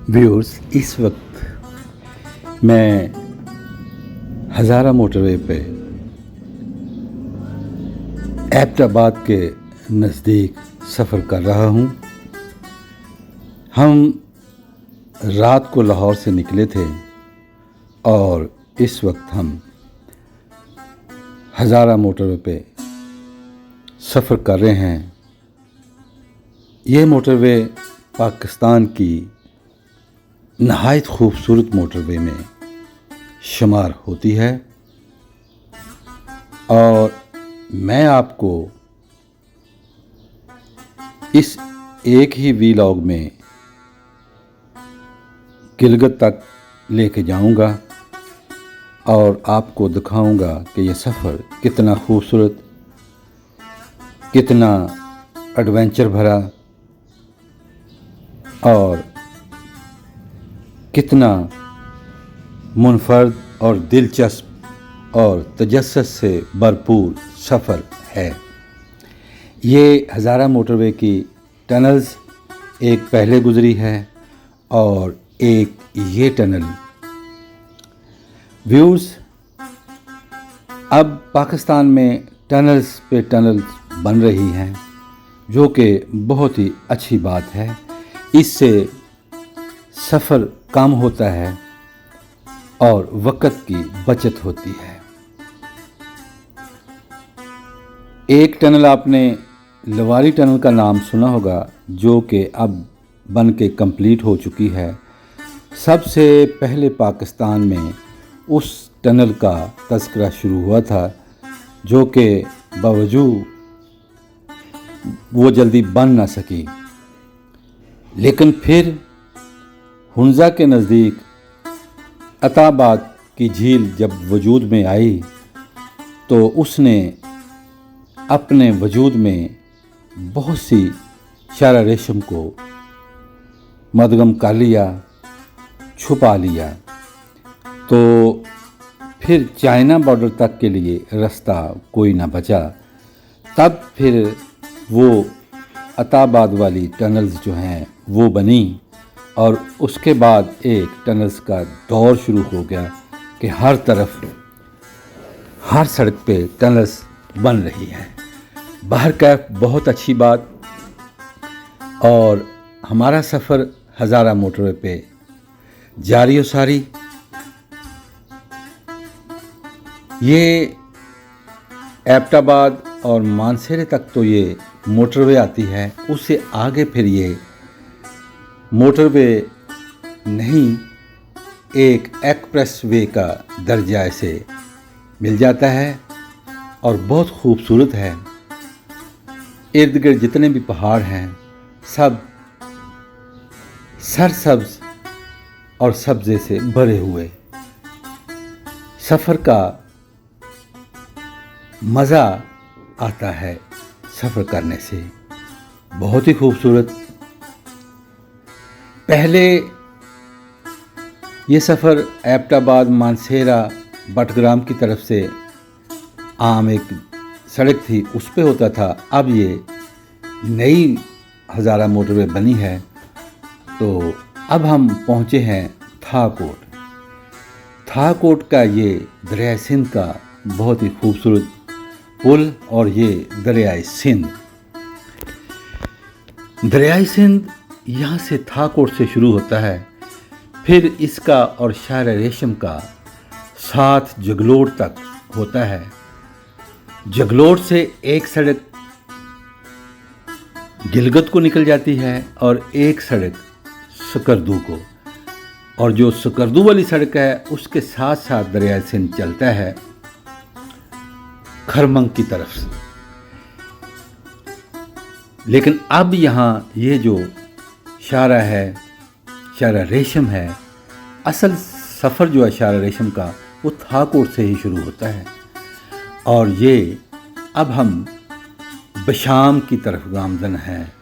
Viewers, इस वक्त मैं हज़ारा मोटरवे पे एबटाबाद के नज़दीक सफ़र कर रहा हूँ। हम रात को लाहौर से निकले थे और इस वक्त हम हज़ारा मोटरवे पे सफ़र कर रहे हैं। ये मोटरवे पाकिस्तान की नहायत खूबसूरत मोटरवे में शुमार होती है और मैं आपको इस एक ही वीलॉग में गिलगित तक लेके जाऊंगा और आपको दिखाऊंगा कि यह सफ़र कितना खूबसूरत, कितना एडवेंचर भरा और कितना मुनफरद और दिलचस्प और तजस्सुस से भरपूर सफ़र है। ये हज़ारा मोटरवे की टनल्स एक पहले गुज़री है और एक ये टनल। व्यूज़, अब पाकिस्तान में टनल्स पे टनल्स बन रही हैं, जो कि बहुत ही अच्छी बात है। इससे सफ़र कम होता है और वक़्त की बचत होती है। एक टनल आपने लवारी टनल का नाम सुना होगा, जो कि अब बन के कंप्लीट हो चुकी है। सबसे पहले पाकिस्तान में उस टनल का तज़किरा शुरू हुआ था, जो कि बावजूद वो जल्दी बन ना सकी। लेकिन फिर हुंज़ा के नज़दीक अताबाद की झील जब वजूद में आई तो उसने अपने वजूद में बहुत सी शारा रेशम को मदगम कर लिया, छुपा लिया। तो फिर चाइना बॉर्डर तक के लिए रास्ता कोई ना बचा। तब फिर वो अताबाद वाली टनल्स जो हैं वो बनी और उसके बाद एक टनल्स का दौर शुरू हो गया कि हर तरफ, हर सड़क पे टनल्स बन रही हैं। बाहर का बहुत अच्छी बात। और हमारा सफ़र हज़ारा मोटरवे पे जारी और सारी। ये एबटाबाद और मानसेरे तक तो ये मोटरवे आती है, उससे आगे फिर ये मोटरवे नहीं, एक एक्सप्रेस वे का दर्जा इसे मिल जाता है और बहुत खूबसूरत है। इर्द गिर्द जितने भी पहाड़ हैं सब सरसब्ज और सब्ज़े से भरे हुए। सफ़र का मज़ा आता है सफ़र करने से, बहुत ही खूबसूरत। पहले ये सफ़र एबटाबाद, मानसेरा, बटग्राम की तरफ से आम एक सड़क थी, उस पे होता था। अब ये नई हज़ारा मोटरवे बनी है। तो अब हम पहुँचे हैं थाकोट। थाकोट का ये दरिया सिंध का बहुत ही खूबसूरत पुल और ये दरियाए सिंध। दरियाए सिंध यहाँ से थाकोट से शुरू होता है, फिर इसका और शारा रेशम का साथ जगलोट तक होता है। जगलोट से एक सड़क गिलगित को निकल जाती है और एक सड़क सकरदू को, और जो सकरदू वाली सड़क है उसके साथ साथ दरिया सिंध चलता है खरमंग की तरफ से। लेकिन अब यहाँ ये जो शारा है, शारा रेशम है, असल सफ़र जो है शारा रेशम का वो थाकोट से ही शुरू होता है। और ये अब हम बशाम की तरफ गामज़न है,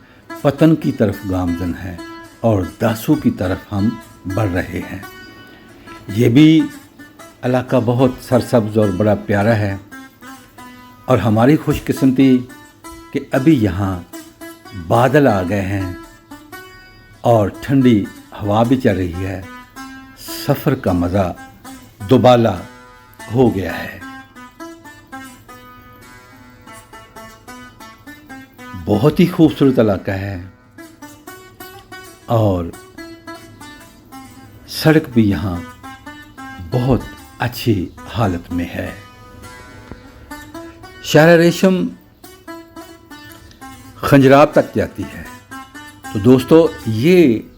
पतन की तरफ गामज़न है और दासू की तरफ हम बढ़ रहे हैं। ये भी इलाका बहुत सरसब्ज़ और बड़ा प्यारा है और हमारी खुशकिस्मती कि अभी यहाँ बादल आ गए हैं और ठंडी हवा भी चल रही है। सफ़र का मज़ा दुबाला हो गया है। बहुत ही खूबसूरत इलाका है और सड़क भी यहाँ बहुत अच्छी हालत में है। शहर रेशम खंजराब तक जाती है। तो दोस्तों, ये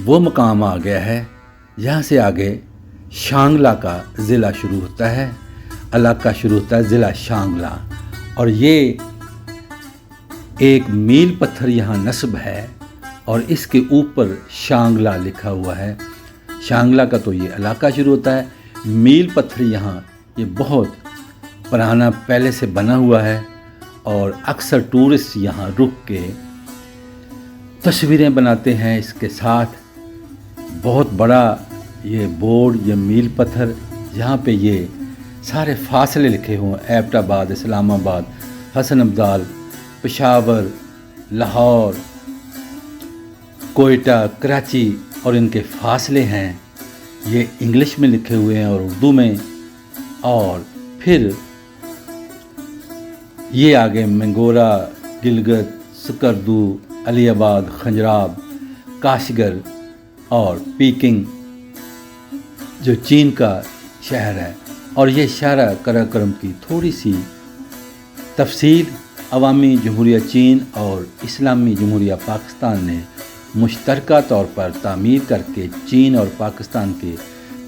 वो मकाम आ गया है जहाँ से आगे शांगला का ज़िला शुरू होता है, इलाका शुरू होता है ज़िला शांगला। और ये एक मील पत्थर यहाँ नस्ब है और इसके ऊपर शांगला लिखा हुआ है। शांगला का तो ये इलाका शुरू होता है। मील पत्थर यहाँ ये बहुत पुराना पहले से बना हुआ है और अक्सर टूरिस्ट यहाँ रुक के तस्वीरें बनाते हैं। इसके साथ बहुत बड़ा ये बोर्ड, ये मील पत्थर, जहाँ पे ये सारे फासले लिखे हुए हैं। एबटाबाद, इस्लामाबाद, हसन अब्दाल, पेशावर, लाहौर, कोयटा, कराची और इनके फासले हैं। ये इंग्लिश में लिखे हुए हैं और उर्दू में। और फिर ये आगे मंगोरा, गिलगित, सकरदू, अलीआबाद, खंजराब, काशगर और पीकिंग जो चीन का शहर है। और ये शारा कराकोरम की थोड़ी सी तफसील अवामी जमहूरिया चीन और इस्लामी जमहूरिया पाकिस्तान ने मुश्तरका तौर पर तामीर करके चीन और पाकिस्तान के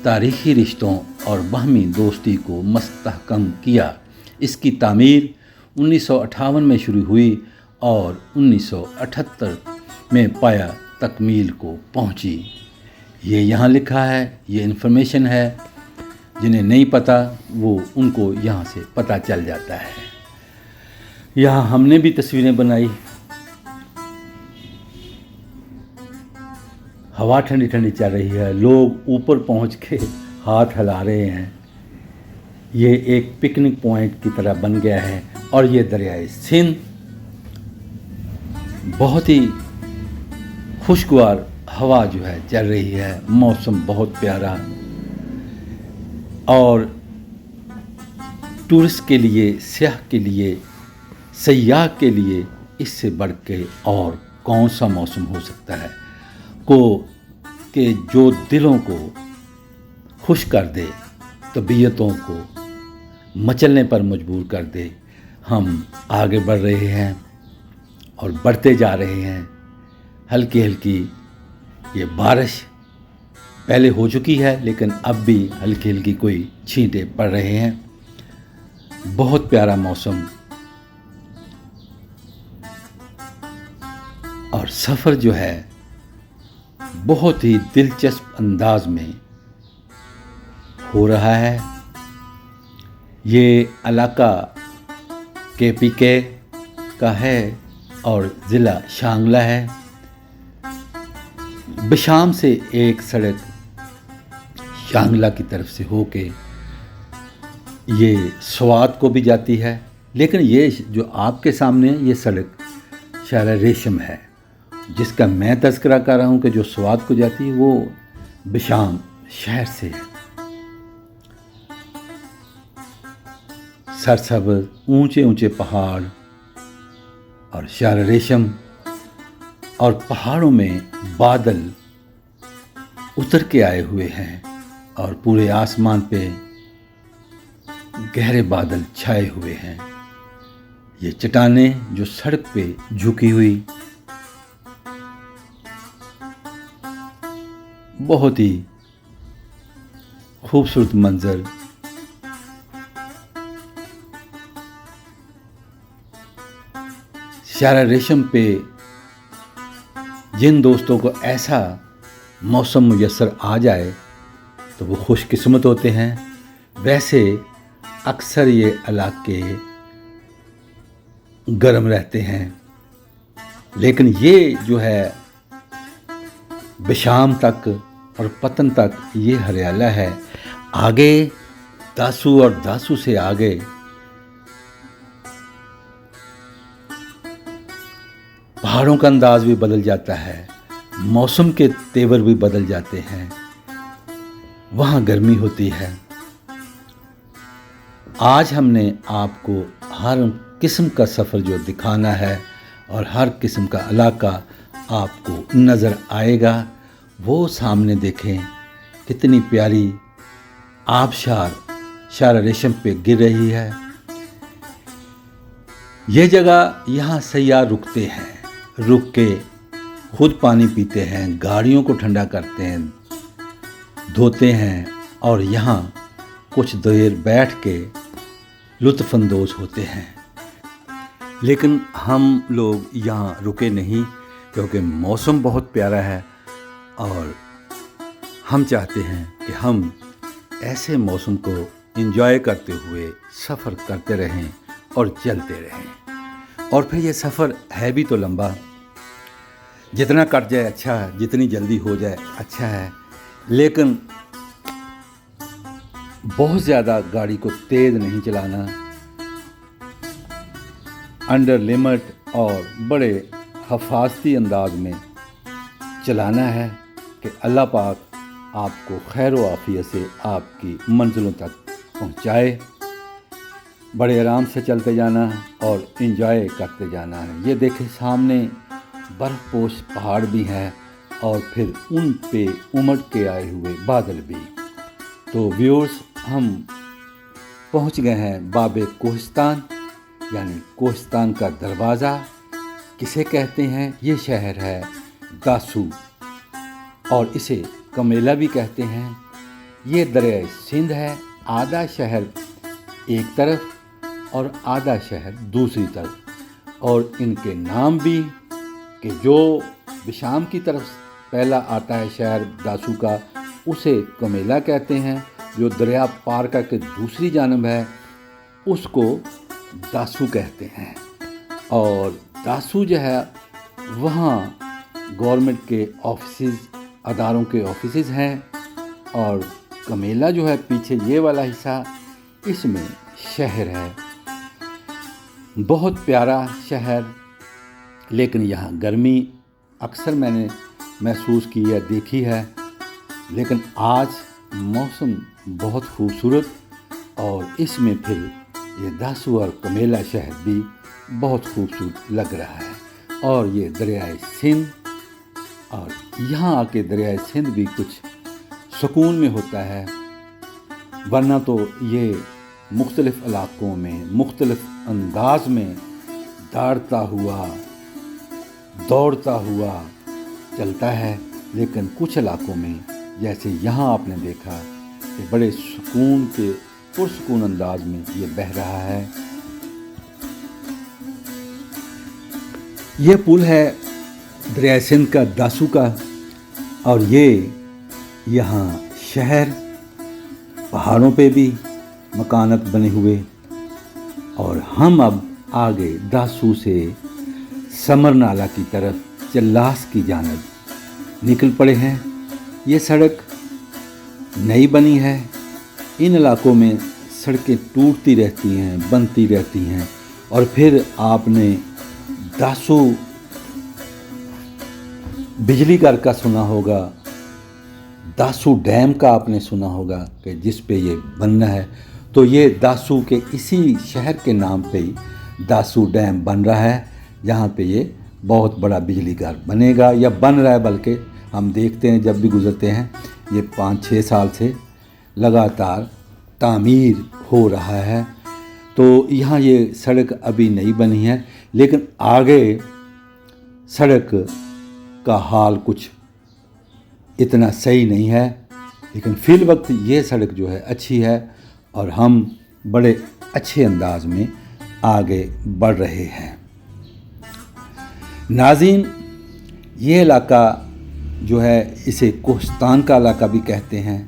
तारीख़ी रिश्तों और बाहमी दोस्ती को मस्तहकम किया। इसकी तामीर 1958 में शुरू हुई और 1978 में पाया तकमील को पहुंची। ये यहाँ लिखा है, ये इन्फॉर्मेशन है। जिन्हें नहीं पता वो उनको यहाँ से पता चल जाता है। यहाँ हमने भी तस्वीरें बनाई। हवा ठंडी ठंडी चल रही है, लोग ऊपर पहुँच के हाथ हिला रहे हैं। ये एक पिकनिक पॉइंट की तरह बन गया है। और ये दरियाए सिंध, बहुत ही खुशगवार हवा जो है चल रही है। मौसम बहुत प्यारा और टूरिस्ट के लिए, सयाह के लिए, सयाह के लिए इससे बढ़ के और कौन सा मौसम हो सकता है कि जो दिलों को खुश कर दे, तबीयतों को मचलने पर मजबूर कर दे। हम आगे बढ़ रहे हैं और बढ़ते जा रहे हैं। हल्की हल्की ये बारिश पहले हो चुकी है, लेकिन अब भी हल्की हल्की कोई छींटे पड़ रहे हैं। बहुत प्यारा मौसम और सफ़र जो है बहुत ही दिलचस्प अंदाज में हो रहा है। ये इलाका KPK का है और ज़िला शांगला है। बिशाम से एक सड़क शांगला की तरफ से होके ये स्वात को भी जाती है। लेकिन ये जो आपके सामने ये सड़क शहर रेशम है, जिसका मैं तज़किरा कर रहा हूँ कि जो स्वात को जाती है वो बिशाम शहर से है। सरसब्ज़ ऊंचे ऊंचे पहाड़ और शहर रेशम और पहाड़ों में बादल उतर के आए हुए हैं और पूरे आसमान पे गहरे बादल छाए हुए हैं। ये चट्टानें जो सड़क पे झुकी हुई, बहुत ही खूबसूरत मंजर। शहर रेशम पे जिन दोस्तों को ऐसा मौसम मुयस्सर आ जाए तो वो खुशकिस्मत होते हैं। वैसे अक्सर ये इलाके गर्म रहते हैं, लेकिन ये जो है बिशाम तक और पतन तक ये हरियाला है। आगे दासू और दासू से आगे पहाड़ों का अंदाज भी बदल जाता है मौसम के तेवर भी बदल जाते हैं, वहाँ गर्मी होती है। आज हमने आपको हर किस्म का सफ़र जो दिखाना है और हर किस्म का इलाका आपको नज़र आएगा। वो सामने देखें, कितनी प्यारी आबशार शारा रेशम पे गिर रही है। ये जगह, यहाँ सैयाह रुकते हैं, रुक के खुद पानी पीते हैं, गाड़ियों को ठंडा करते हैं, धोते हैं और यहाँ कुछ देर बैठ के लुत्फ़अंदोज़ होते हैं। लेकिन हम लोग यहाँ रुके नहीं, क्योंकि मौसम बहुत प्यारा है और हम चाहते हैं कि हम ऐसे मौसम को एंजॉय करते हुए सफ़र करते रहें और चलते रहें। और फिर ये सफ़र है भी तो लंबा, जितना कट जाए अच्छा है, जितनी जल्दी हो जाए अच्छा है, लेकिन बहुत ज़्यादा गाड़ी को तेज़ नहीं चलाना, अंडर लिमिट और बड़े हफाजती अंदाज में चलाना है कि अल्लाह पाक आपको खैर व आफियत से आपकी मंजिलों तक पहुंचाए। बड़े आराम से चलते जाना है और एंजॉय करते जाना है। ये देखें, सामने बर्फ़पोश पहाड़ भी हैं और फिर उन पे उमड़ के आए हुए बादल भी। तो व्यूअर्स, हम पहुंच गए हैं बाबे कोहिस्तान, यानी कोहिस्तान का दरवाज़ा किसे कहते हैं। ये शहर है दासू और इसे कमेला भी कहते हैं। ये दरिया सिंध है, आधा शहर एक तरफ और आधा शहर दूसरी तरफ। और इनके नाम भी कि जो बिशाम की तरफ पहला आता है शहर दासू का, उसे कमेला कहते हैं। जो दरिया पार करके दूसरी जानब है उसको दासू कहते हैं। और दासू जो है वहाँ गवर्नमेंट के ऑफिसेज़, अदारों के ऑफिसेज़ हैं। और कमेला जो है पीछे ये वाला हिस्सा, इसमें शहर है। बहुत प्यारा शहर, लेकिन यहाँ गर्मी अक्सर मैंने महसूस की है, देखी है। लेकिन आज मौसम बहुत खूबसूरत और इसमें फिर ये दासू और कमेला शहर भी बहुत खूबसूरत लग रहा है। और ये दरियाए सिंध, और यहाँ आके दरियाए सिंध भी कुछ सुकून में होता है, वरना तो ये मुख्तलिफ़ इलाक़ों में मुख्तलिफ़ अंदाज में दौड़ता हुआ चलता है। लेकिन कुछ इलाक़ों में, जैसे यहाँ आपने देखा कि बड़े सुकून के पुरसुकून अंदाज में ये बह रहा है। ये पुल है दरिया सिंध का, दासू का, और ये यहाँ शहर, पहाड़ों पे भी मकानात बने हुए। और हम अब आगे दासू से समर नाला की तरफ, चल्लास की जानब निकल पड़े हैं। ये सड़क नई बनी है। इन इलाकों में सड़कें टूटती रहती हैं, बनती रहती हैं। और फिर आपने दासू बिजली घर का सुना होगा, दासू डैम का आपने सुना होगा कि जिस पे ये बनना है। तो ये दासू के इसी शहर के नाम पे ही दासू डैम बन रहा है, जहाँ पे ये बहुत बड़ा बिजली घर बनेगा या बन रहा है। बल्कि हम देखते हैं जब भी गुज़रते हैं, ये 5-6 साल से लगातार तामीर हो रहा है। तो यहाँ ये सड़क अभी नहीं बनी है, लेकिन आगे सड़क का हाल कुछ इतना सही नहीं है। लेकिन फ़िल वक्त ये सड़क जो है अच्छी है और हम बड़े अच्छे अंदाज में आगे बढ़ रहे हैं। नाज़रीन, ये इलाका जो है इसे कोहिस्तान का इलाका भी कहते हैं।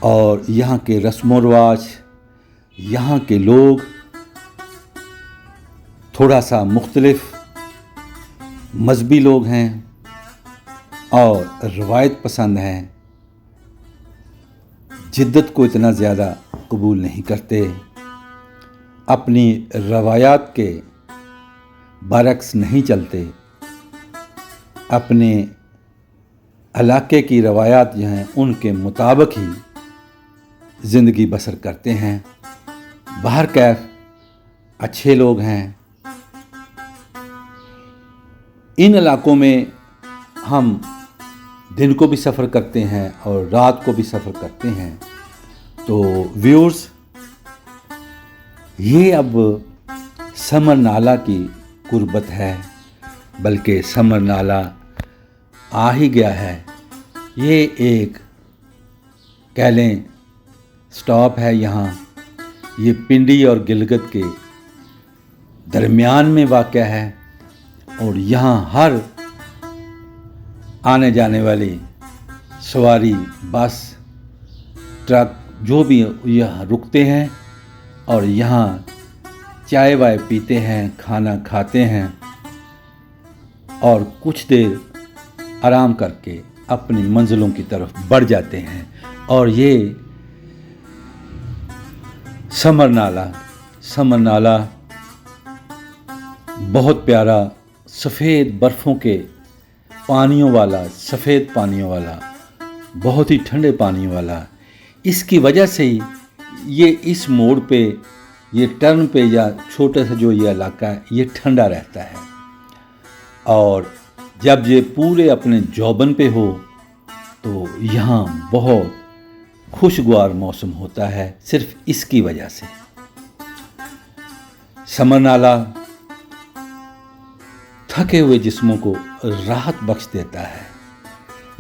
और यहाँ के रस्म व रिवाज, यहाँ के लोग थोड़ा सा मुख्तलिफ मजहबी लोग हैं और रवायत पसंद हैं, जिद्दत को इतना ज़्यादा कबूल नहीं करते, अपनी रवायात के बरक्स नहीं चलते, अपने इलाके की रवायात जो हैं उनके मुताबिक ही ज़िंदगी बसर करते हैं। बाहर कैफ अच्छे लोग हैं। इन इलाकों में हम दिन को भी सफ़र करते हैं और रात को भी सफ़र करते हैं। तो व्यूअर्स, ये अब समर नाला की कुर्बत है, बल्कि समर नाला आ ही गया है। ये एक कह लें स्टॉप है यहाँ। ये पिंडी और गिलगित के दरमियान में वाक़या है और यहाँ हर आने जाने वाली सवारी, बस, ट्रक जो भी यहाँ रुकते हैं और यहाँ चाय वाय पीते हैं, खाना खाते हैं और कुछ देर आराम करके अपनी मंजिलों की तरफ बढ़ जाते हैं। और ये समर नाला बहुत प्यारा सफ़ेद बर्फ़ों के पानियों वाला, सफ़ेद पानियों वाला, बहुत ही ठंडे पानियों वाला। इसकी वजह से ही ये इस मोड़ पे, ये टर्न पे या छोटा सा जो ये इलाका है, ये ठंडा रहता है। और जब ये पूरे अपने जौबन पे हो तो यहाँ बहुत खुशगवार मौसम होता है, सिर्फ इसकी वजह से। समर नाला थके हुए जिस्मों को राहत बख्श देता है,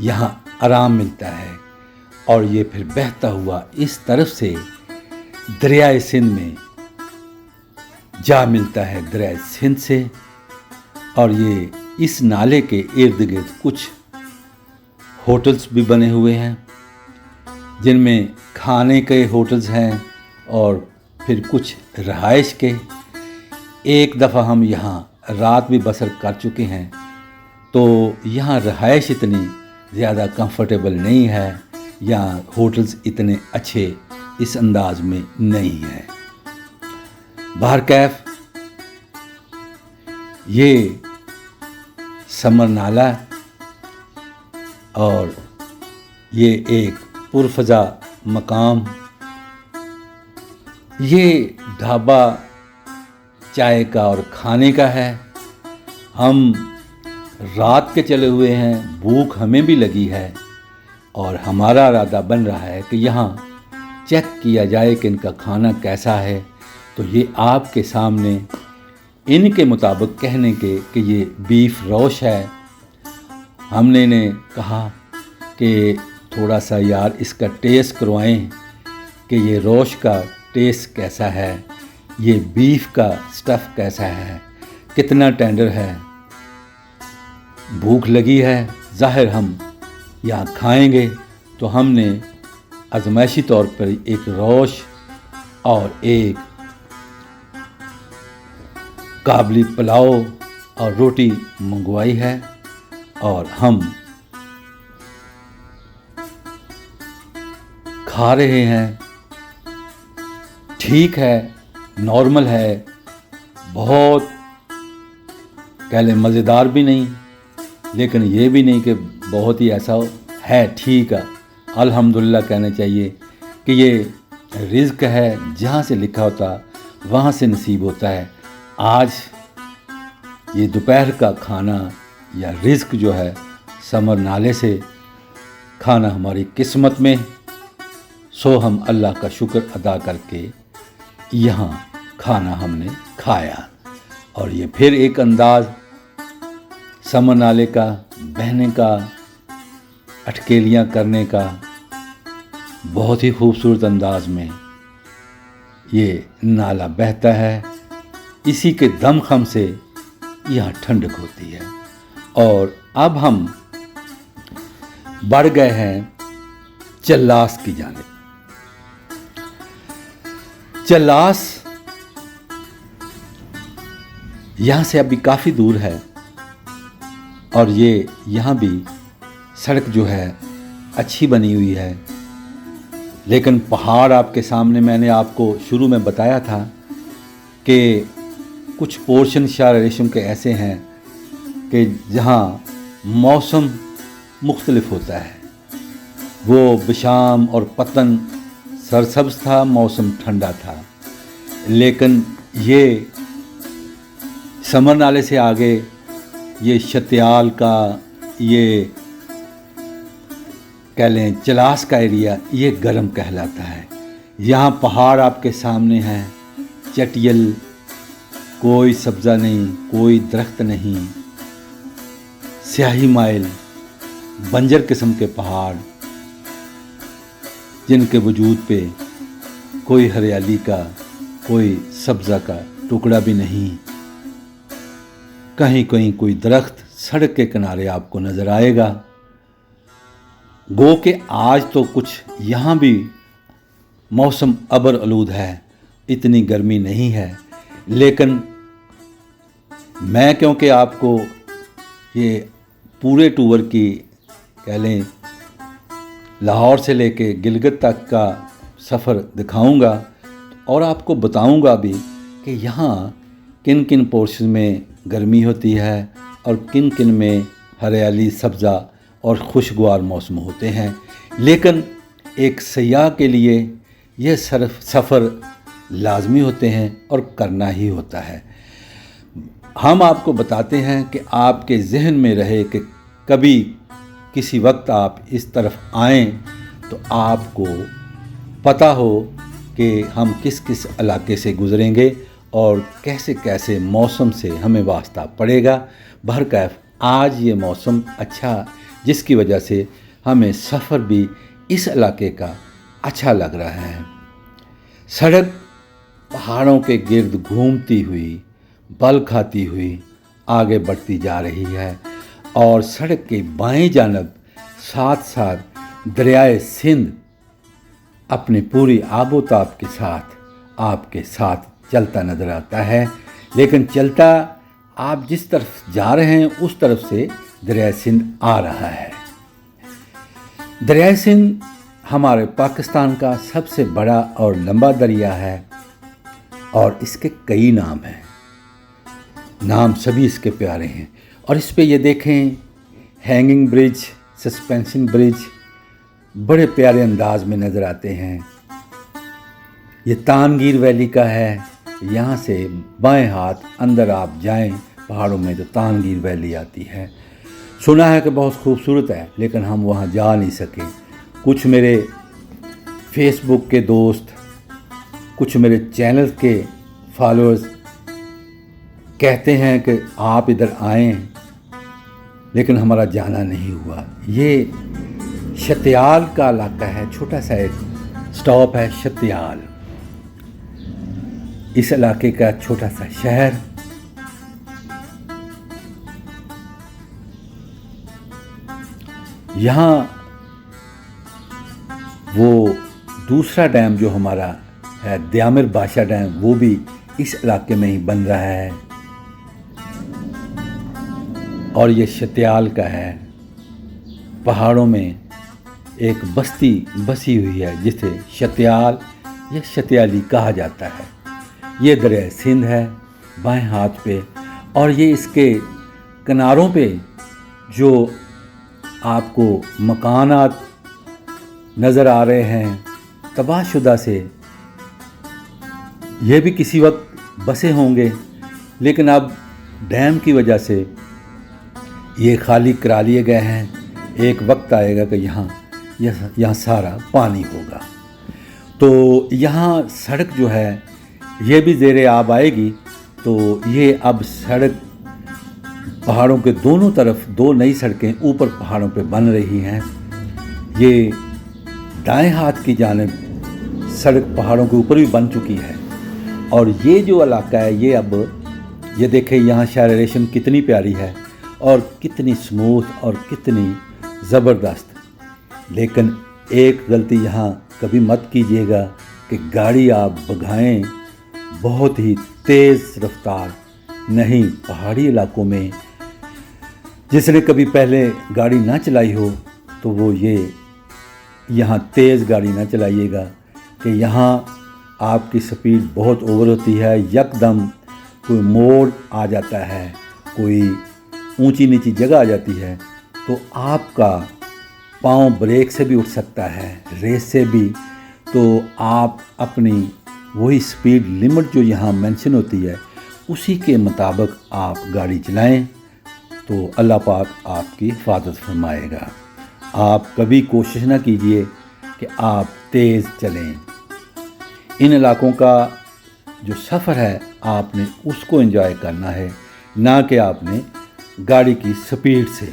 यहाँ आराम मिलता है और ये फिर बहता हुआ इस तरफ से दरियाए सिंध में जा मिलता है, दरियाए सिंध से। और ये इस नाले के इर्द गिर्द कुछ होटल्स भी बने हुए हैं, जिनमें खाने के होटल्स हैं और फिर कुछ रहाइश के। एक दफ़ा हम यहाँ रात भी बसर कर चुके हैं, तो यहाँ रहाइश इतनी ज़्यादा कंफर्टेबल नहीं है, यहाँ होटल्स इतने अच्छे इस अंदाज में नहीं है। बाहर कैफ ये समर नाला और ये एक पुरफ़ज़ा मकाम। ये ढाबा चाय का और खाने का है। हम रात के चले हुए हैं, भूख हमें भी लगी है और हमारा इरादा बन रहा है कि यहाँ चेक किया जाए कि इनका खाना कैसा है। तो ये आपके सामने इनके मुताबिक कहने के कि ये बीफ रोश है। हमने इन्हें कहा कि थोड़ा सा यार इसका टेस्ट करवाएं कि ये रोश का टेस्ट कैसा है, ये बीफ का स्टफ़ कैसा है, कितना टेंडर है। भूख लगी है, ज़ाहिर हम यहाँ खाएंगे, तो हमने आजमाइशी तौर पर एक रोश और एक काबली पुलाव और रोटी मंगवाई है और हम खा रहे हैं। ठीक है, नॉर्मल है, बहुत कह लें मज़ेदार भी नहीं, लेकिन ये भी नहीं कि बहुत ही ऐसा है। ठीक है, अल्हम्दुलिल्लाह कहना चाहिए कि ये रिज़्क है, जहाँ से लिखा होता वहाँ से नसीब होता है। आज ये दोपहर का खाना या रिज़्क जो है समर नाले से खाना हमारी किस्मत में। सो हम अल्लाह का शुक्र अदा करके यहाँ खाना हमने खाया। और ये फिर एक अंदाज़ समर नाले का बहने का, अटकेलियाँ करने का, बहुत ही खूबसूरत अंदाज में ये नाला बहता है। इसी के दमखम से यहाँ ठंडक होती है। और अब हम बढ़ गए हैं चल्लास की जानिब। चल्लास यहाँ से अभी काफ़ी दूर है और ये यहाँ भी सड़क जो है अच्छी बनी हुई है, लेकिन पहाड़ आपके सामने मैंने आपको शुरू में बताया था कि कुछ पोर्शन शार रेशम के ऐसे हैं कि जहाँ मौसम मुख्तलिफ होता है। वो बशाम और पतन सरसब्ज था, मौसम ठंडा था, लेकिन ये समर नाले से आगे ये शत्याल का, ये कह लें चलास का एरिया, ये गर्म कहलाता है। यहाँ पहाड़ आपके सामने हैं, चटियल, कोई सब्ज़ा नहीं, कोई दरख्त नहीं, स्याही माइल, बंजर किस्म के पहाड़ जिनके वजूद पे कोई हरियाली का, कोई सब्ज़ा का टुकड़ा भी नहीं। कहीं कहीं कोई दरख्त सड़क के किनारे आपको नज़र आएगा। गो के आज तो कुछ यहाँ भी मौसम अबर आलूद है, इतनी गर्मी नहीं है, लेकिन मैं क्योंकि आपको ये पूरे टूर की, कह लें लाहौर से लेके गिलगित तक का सफ़र दिखाऊंगा और आपको बताऊंगा भी कि यहाँ किन किन पोर्शन में गर्मी होती है और किन किन में हरियाली, सब्ज़ा और खुशगवार मौसम होते हैं। लेकिन एक सयाह के लिए यह सफ़र लाजमी होते हैं और करना ही होता है। हम आपको बताते हैं कि आपके जहन में रहे कि कभी किसी वक्त आप इस तरफ आएँ तो आपको पता हो कि हम किस किस इलाके से गुज़रेंगे और कैसे कैसे मौसम से हमें वास्ता पड़ेगा। बहरकैफ आज ये मौसम अच्छा, जिसकी वजह से हमें सफ़र भी इस इलाके का अच्छा लग रहा है। सड़क पहाड़ों के गिर्द घूमती हुई, बल खाती हुई आगे बढ़ती जा रही है और सड़क के बाएं जानब साथ साथ दरियाए सिंध अपनी पूरी आबोताब के साथ आपके साथ चलता नज़र आता है। लेकिन चलता आप जिस तरफ जा रहे हैं उस तरफ से दरियाए सिंध आ रहा है। दरियाए सिंध हमारे पाकिस्तान का सबसे बड़ा और लंबा दरिया है और इसके कई नाम हैं, नाम सभी इसके प्यारे हैं। और इस पे ये देखें, हैंगिंग ब्रिज, सस्पेंशन ब्रिज बड़े प्यारे अंदाज में नज़र आते हैं। ये तानगीर वैली का है, यहाँ से बाएं हाथ अंदर आप जाएं पहाड़ों में तो तानगीर वैली आती है। सुना है कि बहुत खूबसूरत है, लेकिन हम वहाँ जा नहीं सके। कुछ मेरे फेसबुक के दोस्त, कुछ मेरे चैनल के फॉलोअर्स कहते हैं कि आप इधर आएँ, लेकिन हमारा जाना नहीं हुआ। ये शत्याल का इलाका है, छोटा सा एक स्टॉप है शत्याल, इस इलाके का छोटा सा शहर। यहाँ वो दूसरा डैम जो हमारा है दयामिर बादशाह डैम, वो भी इस इलाके में ही बन रहा है और ये शत्याल का है। पहाड़ों में एक बस्ती बसी हुई है जिसे शत्याल या शत्याली कहा जाता है। ये दरिया सिंध है बाएं हाथ पे और ये इसके किनारों पे जो आपको मकानात नज़र आ रहे हैं तबाहशुदा से, ये भी किसी वक्त बसे होंगे, लेकिन अब डैम की वजह से ये खाली करा लिए गए हैं। एक वक्त आएगा कि यहाँ सारा पानी होगा, तो यहाँ सड़क जो है ये भी ज़ेरे आब आएगी। तो ये अब सड़क पहाड़ों के दोनों तरफ दो नई सड़कें ऊपर पहाड़ों पे बन रही हैं। ये दाएं हाथ की जानिब सड़क पहाड़ों के ऊपर भी बन चुकी है और ये जो इलाका है ये अब ये देखें, यहाँ शहर रेशम कितनी प्यारी है और कितनी स्मूथ और कितनी ज़बरदस्त। लेकिन एक गलती यहाँ कभी मत कीजिएगा कि गाड़ी आप भगाएं बहुत ही तेज़ रफ्तार नहीं। पहाड़ी इलाकों में जिसने कभी पहले गाड़ी ना चलाई हो तो वो ये यहाँ तेज़ गाड़ी ना चलाइएगा कि यहाँ आपकी स्पीड बहुत ओवर होती है। यकदम कोई मोड़ आ जाता है, कोई ऊंची नीची जगह आ जाती है तो आपका पाँव ब्रेक से भी उठ सकता है, रेस से भी। तो आप अपनी वही स्पीड लिमिट जो यहाँ मेंशन होती है उसी के मुताबिक आप गाड़ी चलाएं, तो अल्लाह पाक आपकी हिफाजत फरमाएगा। आप कभी कोशिश ना कीजिए कि आप तेज़ चलें। इन इलाकों का जो सफ़र है आपने उसको एंजॉय करना है, ना कि आपने गाड़ी की स्पीड से।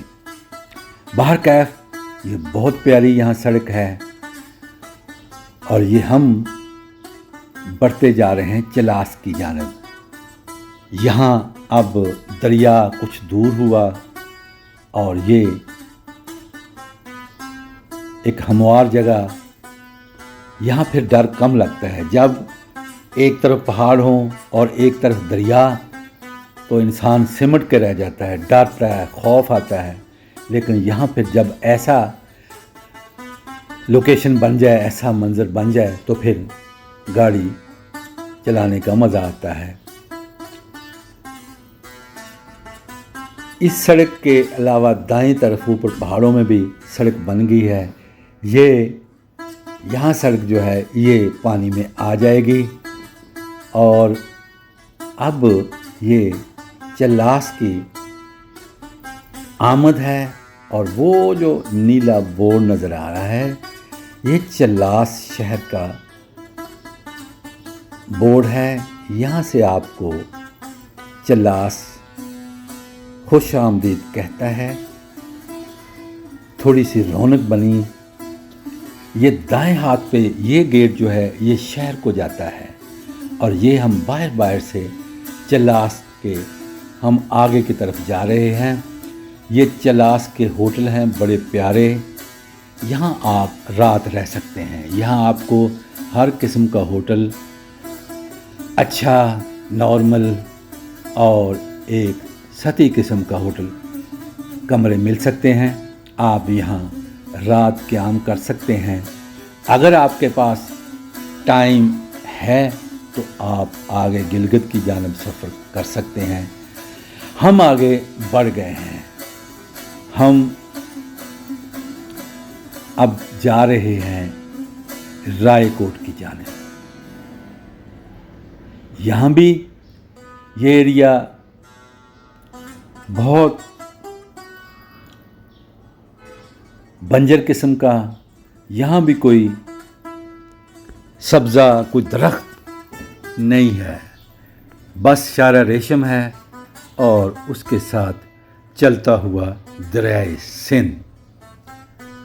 बाहर कैफ ये बहुत प्यारी यहाँ सड़क है और ये हम बढ़ते जा रहे हैं चलास की जानिब। यहाँ अब दरिया कुछ दूर हुआ और ये एक हमवार जगह, यहाँ फिर डर कम लगता है। जब एक तरफ पहाड़ हो और एक तरफ दरिया तो इंसान सिमट के रह जाता है, डरता है, खौफ आता है। लेकिन यहाँ फिर जब ऐसा लोकेशन बन जाए, ऐसा मंजर बन जाए तो फिर गाड़ी चलाने का मज़ा आता है। इस सड़क के अलावा दाएं तरफ ऊपर पहाड़ों में भी सड़क बन गई है। ये यहाँ सड़क जो है ये पानी में आ जाएगी और अब ये चलास की आमद है। और वो जो नीला बोर्ड नज़र आ रहा है ये चलास शहर का बोर्ड है। यहाँ से आपको चलास खुश आमदीद कहता है। थोड़ी सी रौनक बनी। ये दाएं हाथ पे ये गेट जो है ये शहर को जाता है और ये हम बाहर से चलास के हम आगे की तरफ जा रहे हैं। ये चलास के होटल हैं बड़े प्यारे, यहाँ आप रात रह सकते हैं। यहाँ आपको हर किस्म का होटल अच्छा, नॉर्मल और एक सती किस्म का होटल कमरे मिल सकते हैं। आप यहाँ रात क़याम कर सकते हैं। अगर आपके पास टाइम है तो आप आगे गिलगित की जानिब सफ़र कर सकते हैं। हम आगे बढ़ गए हैं। हम अब जा रहे हैं रायकोट की जानिब। यहाँ भी ये एरिया बहुत बंजर किस्म का, यहाँ भी कोई सब्ज़ा, कोई दरख्त नहीं है, बस शारा रेशम है और उसके साथ चलता हुआ दरियाए सिंध।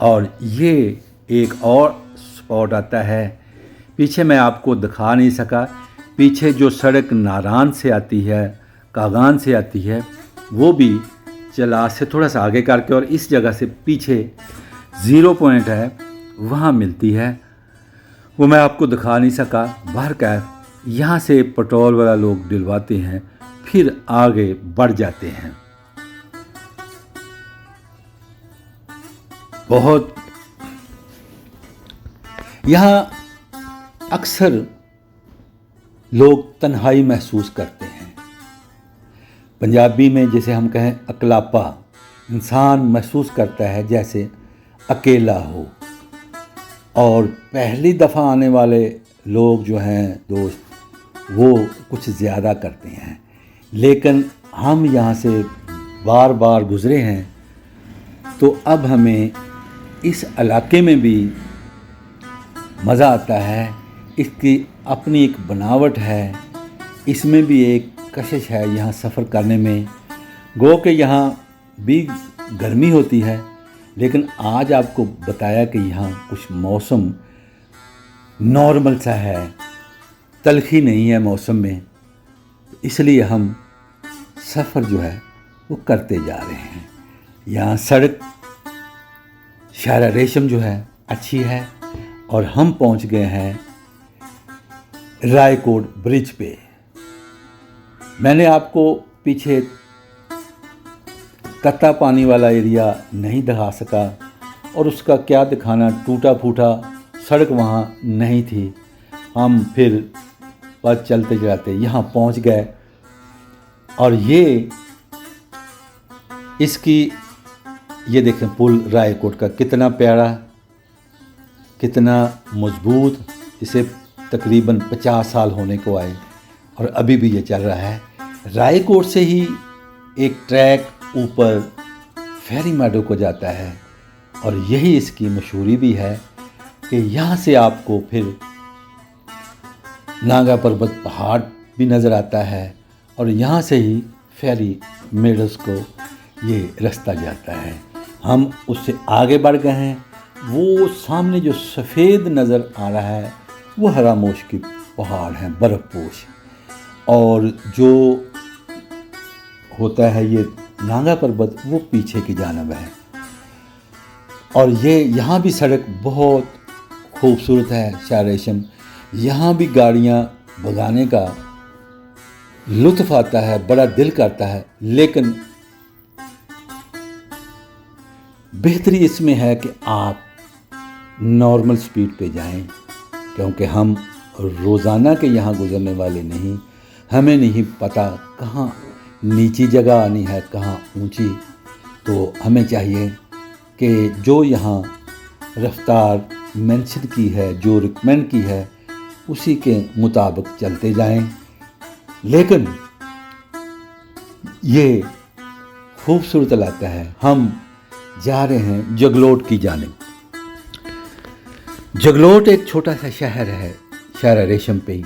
और ये एक और स्पॉट आता है, पीछे मैं आपको दिखा नहीं सका। पीछे जो सड़क नारान से आती है, कागान से आती है, वो भी चलास से थोड़ा सा आगे करके और इस जगह से पीछे 0 पॉइंट है, वहाँ मिलती है। वो मैं आपको दिखा नहीं सका। बाहर कैफ यहाँ से पेट्रोल वाला लोग दिलवाते हैं, फिर आगे बढ़ जाते हैं। बहुत यहाँ अक्सर लोग तन्हाई महसूस करते हैं। पंजाबी में जैसे हम कहें अकलापा, इंसान महसूस करता है जैसे अकेला हो। और पहली दफ़ा आने वाले लोग जो हैं दोस्त, वो कुछ ज़्यादा करते हैं। लेकिन हम यहाँ से बार बार गुज़रे हैं तो अब हमें इस इलाके में भी मज़ा आता है। इसकी अपनी एक बनावट है, इसमें भी एक कशिश है यहाँ सफ़र करने में। गो कि यहाँ भी गर्मी होती है, लेकिन आज आपको बताया कि यहाँ कुछ मौसम नॉर्मल सा है, तलखी नहीं है मौसम में, इसलिए हम सफ़र जो है वो करते जा रहे हैं। यहाँ सड़क शारा रेशम जो है अच्छी है और हम पहुँच गए हैं रायकोट ब्रिज पे। मैंने आपको पीछे कत्ता पानी वाला एरिया नहीं दिखा सका और उसका क्या दिखाना, टूटा फूटा सड़क वहाँ नहीं थी। हम फिर बस चलते चलाते यहाँ पहुँच गए और ये इसकी ये देखें पुल रायकोट का कितना प्यारा, कितना मजबूत, इसे तकरीबन 50 साल होने को आए और अभी भी ये चल रहा है। रायकोट से ही एक ट्रैक ऊपर फेरी मेडो को जाता है और यही इसकी मशहूरी भी है कि यहाँ से आपको फिर नागा पर्वत पहाड़ भी नज़र आता है और यहाँ से ही फेरी मेडोस को ये रास्ता जाता है। हम उससे आगे बढ़ गए हैं। वो सामने जो सफ़ेद नज़र आ रहा है वो हरामोश की पहाड़ हैं, बर्फ़पोश, और जो होता है ये नागा पर्वत वो पीछे की जानब है। और ये यहाँ भी सड़क बहुत खूबसूरत है शाह रेशम। यहाँ भी गाड़ियाँ भगाने का लुत्फ़ आता है, बड़ा दिल करता है, लेकिन बेहतरी इसमें है कि आप नॉर्मल स्पीड पे जाएं, क्योंकि हम रोज़ाना के यहाँ गुज़रने वाले नहीं। हमें नहीं पता कहाँ नीची जगह आनी है, कहाँ ऊंची। तो हमें चाहिए कि जो यहाँ रफ्तार मेंशन की है, जो रिकमेंड की है, उसी के मुताबिक चलते जाएं। लेकिन ये खूबसूरत इलाका है। हम जा रहे हैं जगलोट की जानिब। जगलोट एक छोटा सा शहर है शाह रेशम पे ही,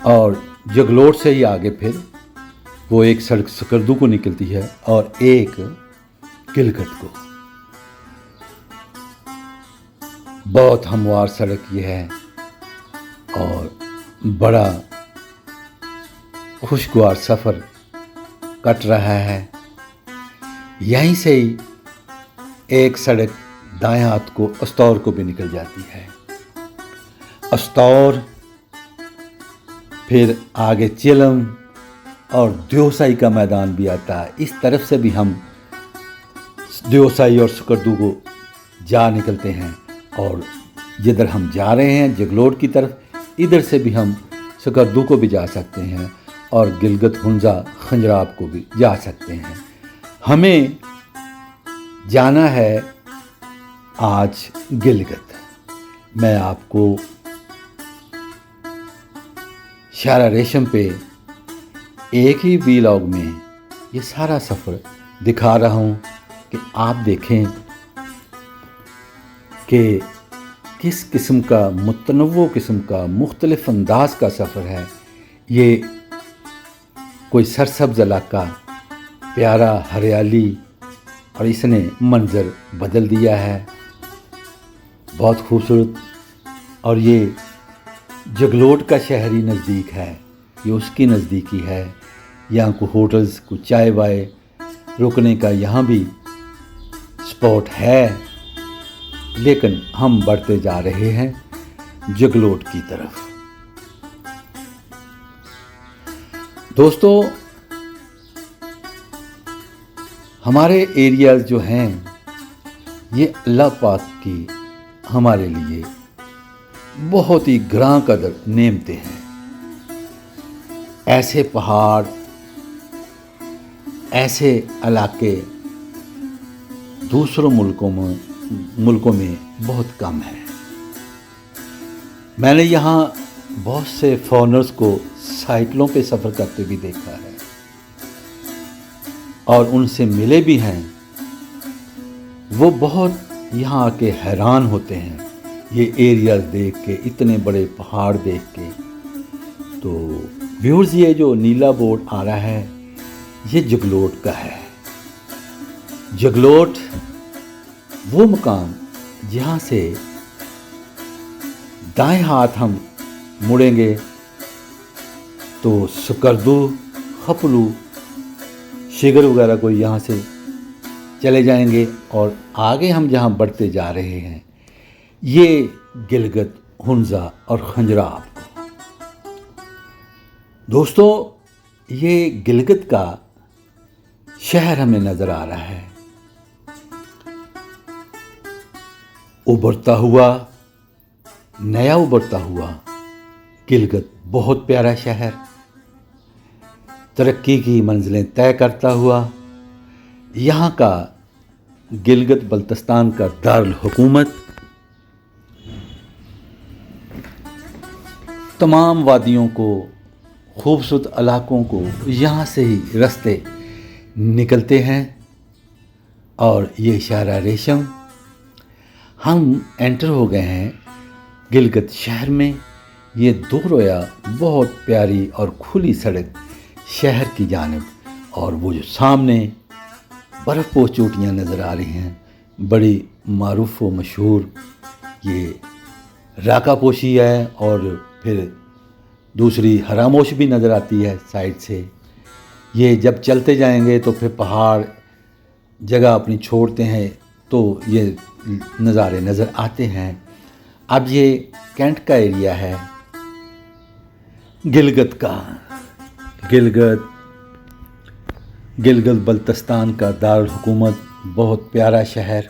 और जगलोट से ही आगे फिर वो एक सड़क सकरदू को निकलती है और एक गिलगत को। बहुत हमवार सड़क ये है और बड़ा खुशगवार सफ़र कट रहा है। यहीं से ही एक सड़क दाएं हाथ को अस्तौर को भी निकल जाती है। अस्तौर, फिर आगे चिलम और देवसाई का मैदान भी आता है। इस तरफ से भी हम देवसाई और सकरदू को जा निकलते हैं, और जिधर हम जा रहे हैं जगलोट की तरफ, इधर से भी हम सकरदू को भी जा सकते हैं और गिलगत हुंजा खंजराब को भी जा सकते हैं। हमें जाना है आज गिलगत। मैं आपको शाह रेशम पे एक ही वीलॉग में ये सारा सफ़र दिखा रहा हूँ कि आप देखें कि किस किस्म का, मुतनव्वो किस्म का, मुख्तलिफ अंदाज का सफ़र है। ये कोई सरसब्ज़ इलाका, प्यारा हरियाली, और इसने मंज़र बदल दिया है, बहुत खूबसूरत। और ये जगलोट का शहरी नज़दीक है, ये उसकी नज़दीकी है। यहाँ को होटल्स, को चाय वाय रुकने का यहाँ भी स्पॉट है, लेकिन हम बढ़ते जा रहे हैं जगलोट की तरफ। दोस्तों, हमारे एरियाज़ जो हैं ये अल्लाह पाक की हमारे लिए बहुत ही ग्रां कदर नेमते हैं। ऐसे पहाड़, ऐसे इलाके दूसरों मुल्कों में बहुत कम है। मैंने यहाँ बहुत से फॉरेनर्स को साइकिलों पे सफ़र करते भी देखा है और उनसे मिले भी हैं। वो बहुत यहाँ आके हैरान होते हैं ये एरिया देख के, इतने बड़े पहाड़ देख के। तो व्यूअर्स, ये जो नीला बोर्ड आ रहा है ये जगलोट का है। जगलोट वो मकाम जहाँ से दाएं हाथ हम मुड़ेंगे तो सकरदू, खपलू, शिगर वगैरह को यहाँ से चले जाएंगे, और आगे हम जहाँ बढ़ते जा रहे हैं ये गिलगत, हुंजा और खंजराब। दोस्तों, ये गिलगत का शहर हमें नज़र आ रहा है, उभरता हुआ, नया उभरता हुआ गिलगत। बहुत प्यारा शहर, तरक्की की मंजिलें तय करता हुआ, यहाँ का गिलगित बल्तिस्तान का दारुल-हुकूमत तमाम वादियों को, खूबसूरत इलाकों को यहाँ से ही रास्ते निकलते हैं। और ये शहर रेशम, हम एंटर हो गए हैं गिलगित शहर में। ये दो रोया बहुत प्यारी और खुली सड़क शहर की जानिब, और वो जो सामने बर्फ़ चोटियाँ नज़र आ रही हैं, बड़ी मारूफ व मशहूर ये राका पोशी है। और फिर दूसरी हरामोश भी नज़र आती है साइड से। ये जब चलते जाएंगे तो फिर पहाड़ जगह अपनी छोड़ते हैं तो ये नज़ारे नज़र आते हैं। अब ये कैंट का एरिया है गिलगित का। गिलगित बल्तिस्तान का दारुल हुकूमत, बहुत प्यारा शहर।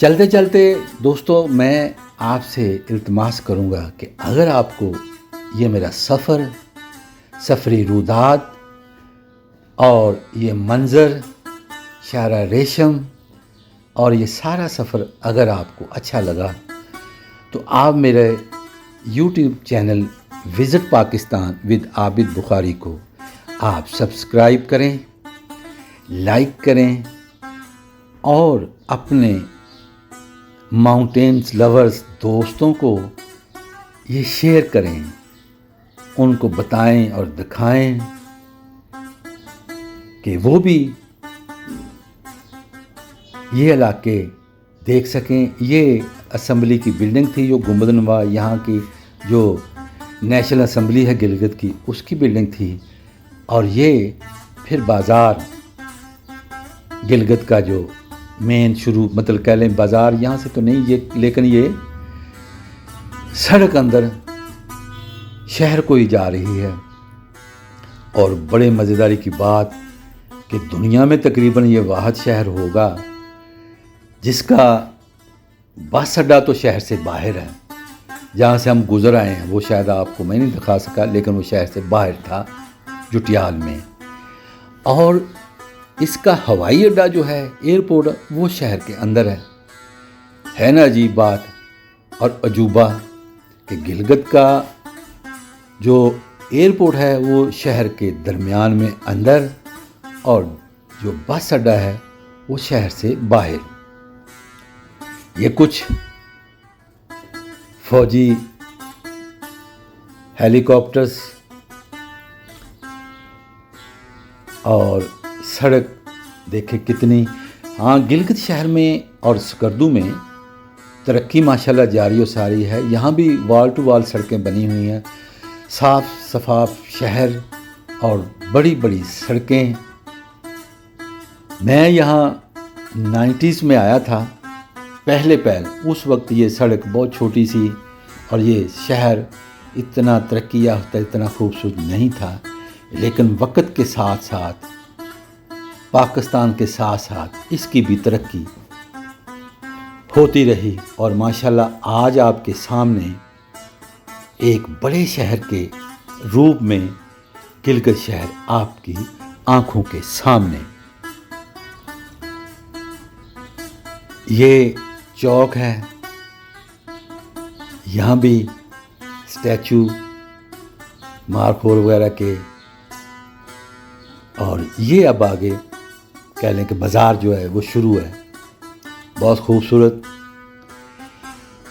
चलते चलते दोस्तों मैं आपसे इल्तिमास करूँगा कि अगर आपको ये मेरा सफ़री रुदात और ये मंज़र शहर रेशम और ये सारा सफ़र अगर आपको अच्छा लगा तो आप मेरे YouTube channel visit Pakistan with Abid Bukhari को आप सब्सक्राइब करें, लाइक करें और अपने माउंटेन्स लवर्स दोस्तों को ये शेयर करें, उनको बताएं और दिखाएं कि वो भी ये इलाके देख सकें। ये असम्बली की बिल्डिंग थी जो गुंबदनुमा, यहाँ की जो नेशनल असम्बली है गिलगित की, उसकी बिल्डिंग थी। और ये फिर बाज़ार गिलगित का जो मेन शुरू, मतलब कह लें बाज़ार यहाँ से तो नहीं ये, लेकिन ये सड़क अंदर शहर को ही जा रही है। और बड़े मज़ेदारी की बात कि दुनिया में तकरीबन ये वाहिद शहर होगा जिसका बस अड्डा तो शहर से बाहर है। जहाँ से हम गुज़र आए हैं वो शायद आपको मैं नहीं दिखा सका, लेकिन वो शहर से बाहर था जुटियाल में। और इसका हवाई अड्डा जो है, एयरपोर्ट, वो शहर के अंदर है ना अजीब बात और अजूबा कि गिलगित का जो एयरपोर्ट है वो शहर के दरमियान में अंदर, और जो बस अड्डा है वो शहर से बाहर। ये कुछ फौजी हेलीकॉप्टर्स और सड़क देखे कितनी। हाँ, गिलगित शहर में और स्कर्दू में तरक्की माशाल्लाह जारी और सारी है। यहाँ भी वाल टू वाल सड़कें बनी हुई हैं, साफ़ शफाफ शहर और बड़ी बड़ी सड़कें। मैं यहाँ 90s में आया था पहले, उस वक्त ये सड़क बहुत छोटी सी और ये शहर इतना तरक्की याफ्ता, इतना खूबसूरत नहीं था। लेकिन वक्त के साथ साथ, पाकिस्तान के साथ साथ इसकी भी तरक्की होती रही। और माशाल्लाह आज आपके सामने एक बड़े शहर के रूप में गिलगित शहर आपकी आंखों के सामने। ये चौक है, यहाँ भी स्टैचू मारखोर वगैरह के। और ये अब आगे कह लें कि बाज़ार जो है वो शुरू है, बहुत खूबसूरत।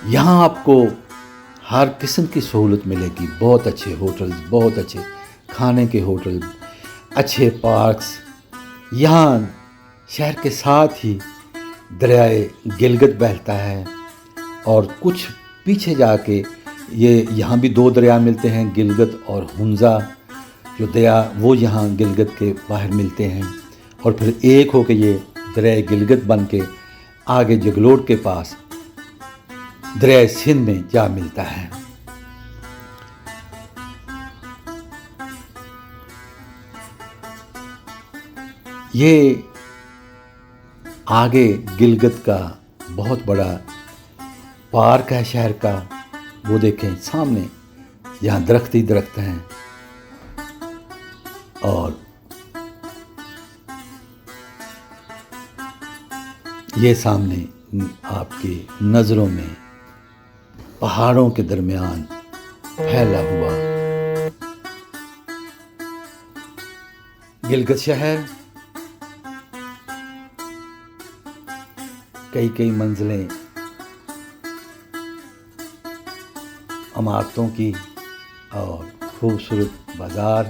यहाँ आपको हर किस्म की सहूलत मिलेगी, बहुत अच्छे होटल्स, बहुत अच्छे खाने के होटल, अच्छे पार्क्स। यहाँ शहर के साथ ही दरियाए गिलगित बहता है और कुछ पीछे जाके ये यहाँ भी दो दरिया मिलते हैं, गिलगित और हुंजा जो दरिया, वो यहाँ गिलगित के बाहर मिलते हैं। और फिर एक हो के ये दरिया गिलगित बन के आगे जगलोट के पास दरिया सिंध में जा मिलता है। ये आगे गिलगित का बहुत बड़ा पार्क है शहर का, वो देखें सामने, यहाँ दरख्त ही दरख्त हैं। और یہ سامنے آپ کی نظروں میں پہاڑوں کے درمیان پھیلا ہوا گلگت شہر کئی منزلیں عمارتوں کی اور خوبصورت بازار،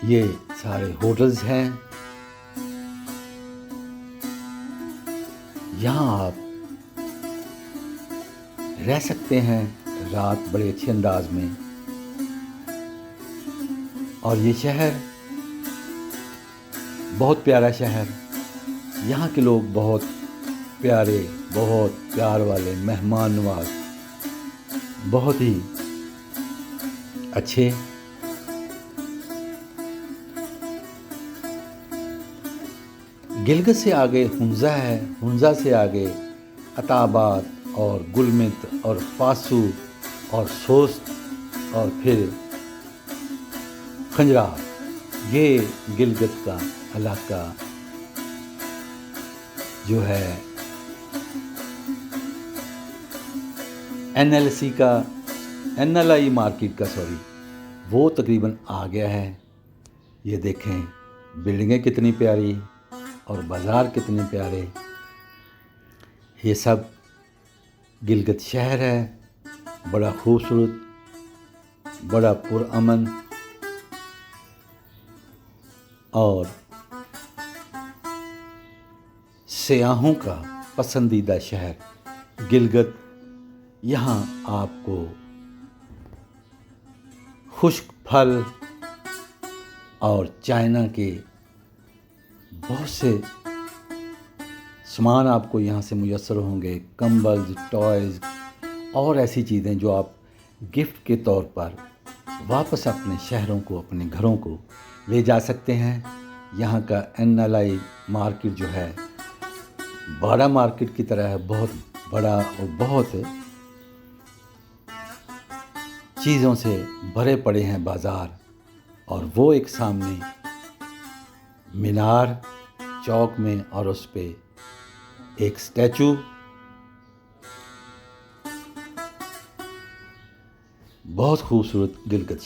یہ سارے ہوٹلز ہیں۔ یہاں آپ رہ سکتے ہیں رات بڑے اچھے انداز میں، اور یہ شہر بہت پیارا شہر، یہاں کے لوگ بہت پیارے، بہت پیار والے، مہمان نواز، بہت ہی اچھے۔ گلگت سے آگے ہنزہ ہے، ہنزہ سے آگے عطا آباد اور گلمت اور فاسو اور سوست اور پھر کھنجرار، یہ گلگت کا علاقہ جو ہے این ایل آئی مارکیٹ کا وہ تقریباً آ گیا ہے۔ یہ دیکھیں بلڈنگیں کتنی پیاری اور بازار کتنے پیارے، یہ سب گلگت شہر ہے، بڑا خوبصورت، بڑا پرامن اور سیاحوں کا پسندیدہ شہر گلگت۔ یہاں آپ کو خشک پھل اور چائنا کے بہت سے سامان آپ کو یہاں سے میسر ہوں گے، کمبل، ٹوائز اور ایسی چیزیں جو آپ گفٹ کے طور پر واپس اپنے شہروں کو، اپنے گھروں کو لے جا سکتے ہیں۔ یہاں کا این ایل آئی مارکیٹ جو ہے بڑا مارکیٹ کی طرح ہے، بہت بڑا اور بہت چیزوں سے بھرے پڑے ہیں بازار، اور وہ ایک سامنے مینار چوک میں، اور اس پہ ایک اسٹیچو، بہت خوبصورت گلگت